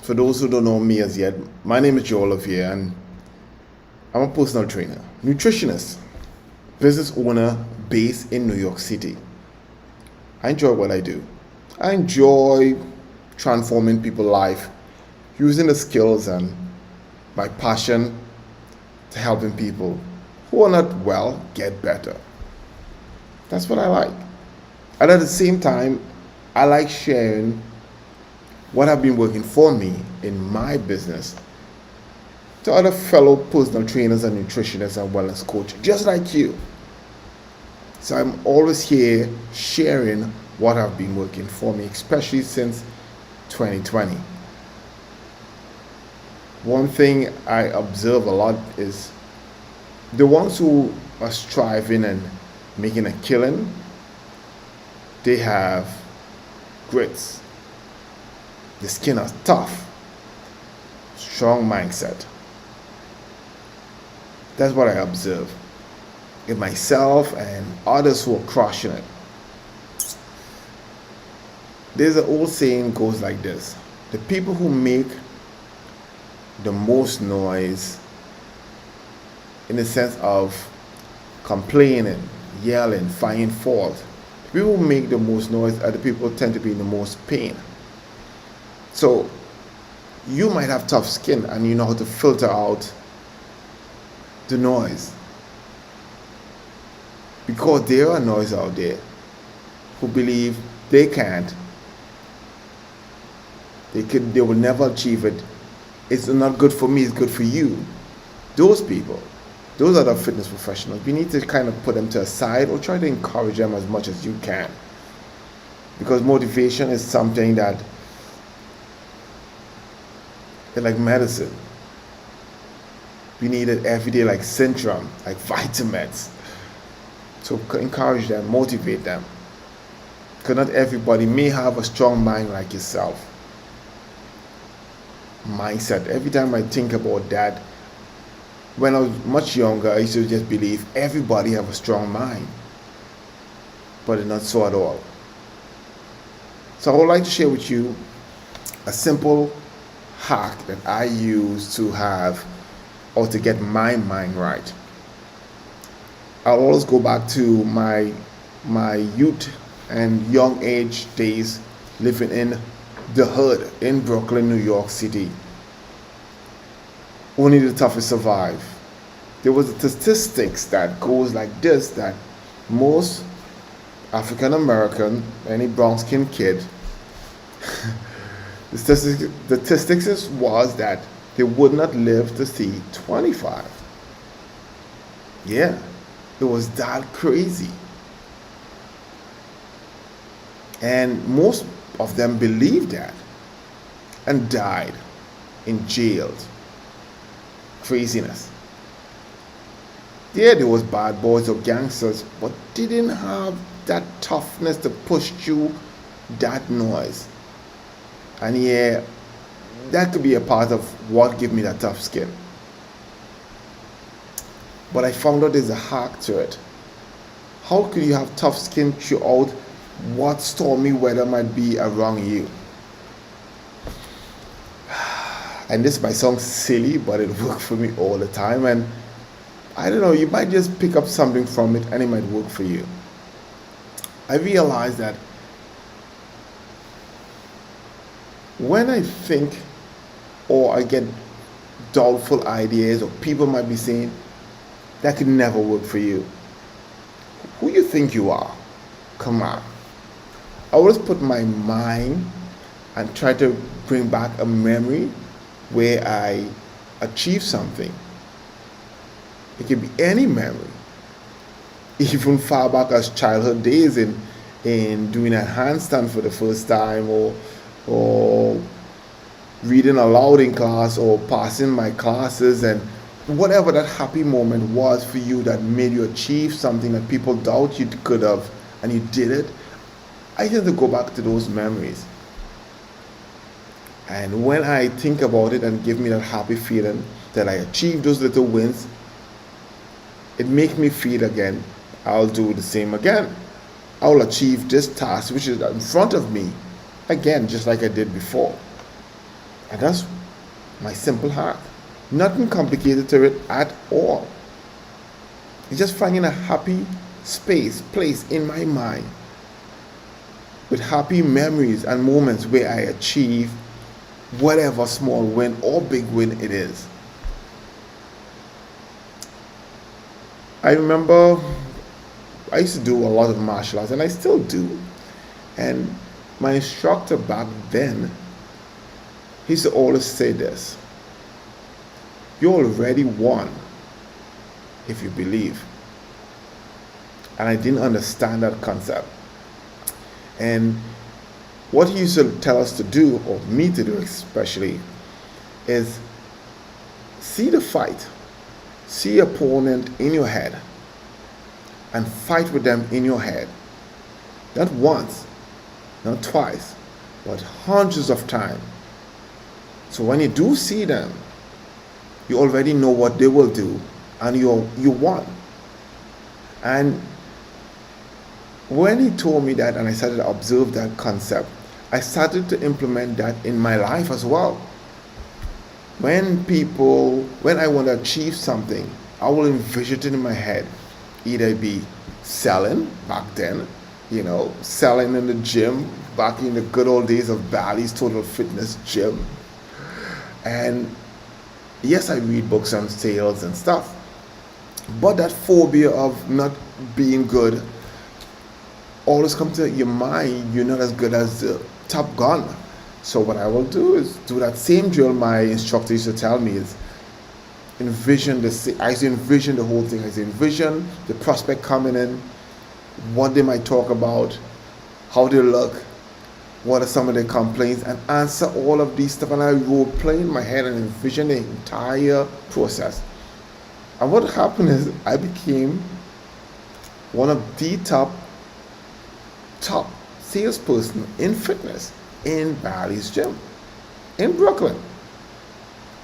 For those who don't know me as yet, my name is Levia, and I'm a personal trainer, nutritionist, business owner based in New York City. I enjoy what I do. I enjoy transforming people's life using the skills and my passion to helping people who are not well get better. That's what I like. And at the same time, I like sharing what have been working for me in my business to other fellow personal trainers and nutritionists and wellness coaches just like you. So I'm always here sharing what have been working for me, especially since 2020. One thing I observe a lot is the ones who are striving and making a killing, they have grits. The skin is tough, strong mindset. That's what I observe in myself and others who are crushing it. There's an old saying goes like this: the people who make the most noise in the sense of complaining, yelling, finding fault, the people who make the most noise are the people who tend to be in the most pain. So you might have tough skin and you know how to filter out the noise, because there are noise out there who believe they can't, they will never achieve it. It's not good for me, it's good for you. Those people, those are the fitness professionals. We need to kind of put them to a side or try to encourage them as much as you can, because motivation is something that it's like medicine. We need it every day, like Centrum, like vitamins. So encourage them, motivate them, because not everybody may have a strong mind like yourself. Mindset. Every time I think about that, when I was much younger, I used to just believe everybody have a strong mind, but it's not so at all. So I would like to share with you a simple hack that I use to have or to get my mind right. I'll always go back to my youth and young age days living in the hood in Brooklyn, New York City. Only the toughest survive. There was a statistics that goes like this, that most African American, any brown skinned kid, the statistics was that they would not live to see 25. Yeah, it was that crazy. And most of them believed that and died in jails. Craziness. Yeah, there was bad boys or gangsters, but they didn't have that toughness to push through that noise. And yeah, that could be a part of what gave me that tough skin. But I found out there's a hack to it. How could you have tough skin throughout what stormy weather might be around you? And this might sound silly, but it worked for me all the time. And I don't know, you might just pick up something from it and it might work for you. I realized that when I think or I get doubtful ideas or people might be saying, that could never work for you. Who you think you are? Come on. I always put my mind and try to bring back a memory where I achieved something. It can be any memory, even far back as childhood days in doing a handstand for the first time, or reading aloud in class, or passing my classes, and whatever that happy moment was for you that made you achieve something that people doubt you could have, and you did it. I tend to go back to those memories. And when I think about it and give me that happy feeling that I achieved those little wins, it makes me feel again, I'll do the same again. I'll achieve this task which is in front of me again, just like I did before. And that's my simple hack. Nothing complicated to it at all. It's just finding a happy place in my mind with happy memories and moments where I achieve whatever small win or big win it is. I remember I used to do a lot of martial arts, and I still do. And my instructor back then, he used to always say this: you already won if you believe. And I didn't understand that concept. And what he used to tell us to do, or me to do especially, is see the fight, see your opponent in your head, and fight with them in your head. Not once, not twice, but hundreds of times. So when you do see them, you already know what they will do, and you won. And when he told me that, and I started to observe that concept, I started to implement that in my life as well. When I want to achieve something, I will envision it in my head. Either be selling back then, selling in the gym back in the good old days of Bally's Total Fitness Gym. And yes, I read books on sales and stuff, but that phobia of not being good always comes to your mind. You're not as good as the top gun. So what I will do is do that same drill my instructor used to tell me is envision envision the whole thing. I envision the prospect coming in, what they might talk about, how they look, what are some of their complaints, and answer all of these stuff. And I role play in my head and envision the entire process. And what happened is I became one of the top salesperson in fitness in Bally's Gym in Brooklyn,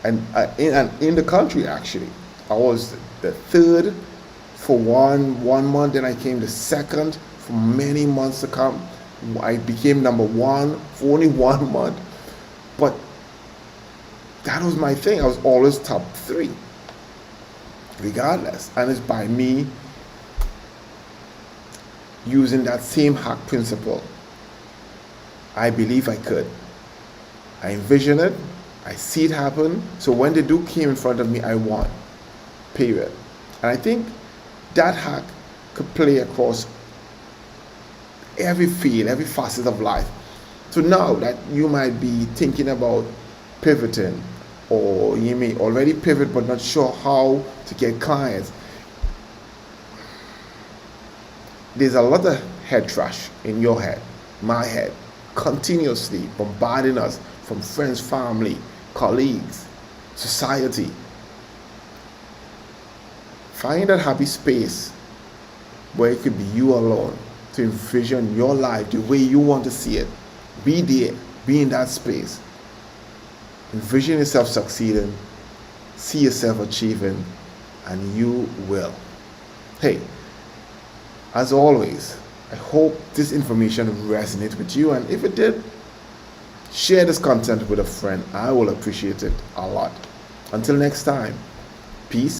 and in the country. Actually, I was the third for one month, then I came the second for many months to come. I became number one for only 1 month, but that was my thing. I was always top 3 regardless, and it's by me using that same hack principle. I believe I could. I envision it. I see it happen. So when they do came in front of me, I won. Period. And I think that hack could play across every field, every facet of life. So now that you might be thinking about pivoting, or you may already pivot but not sure how to get clients, there's a lot of head trash in your head, my head, continuously bombarding us from friends, family, colleagues, society. Find that happy space where it could be you alone to envision your life the way you want to see it. Be there, be in that space. Envision yourself succeeding, see yourself achieving, and you will. Hey, as always, I hope this information resonates with you, and if it did, share this content with a friend. I will appreciate it a lot. Until next time, peace.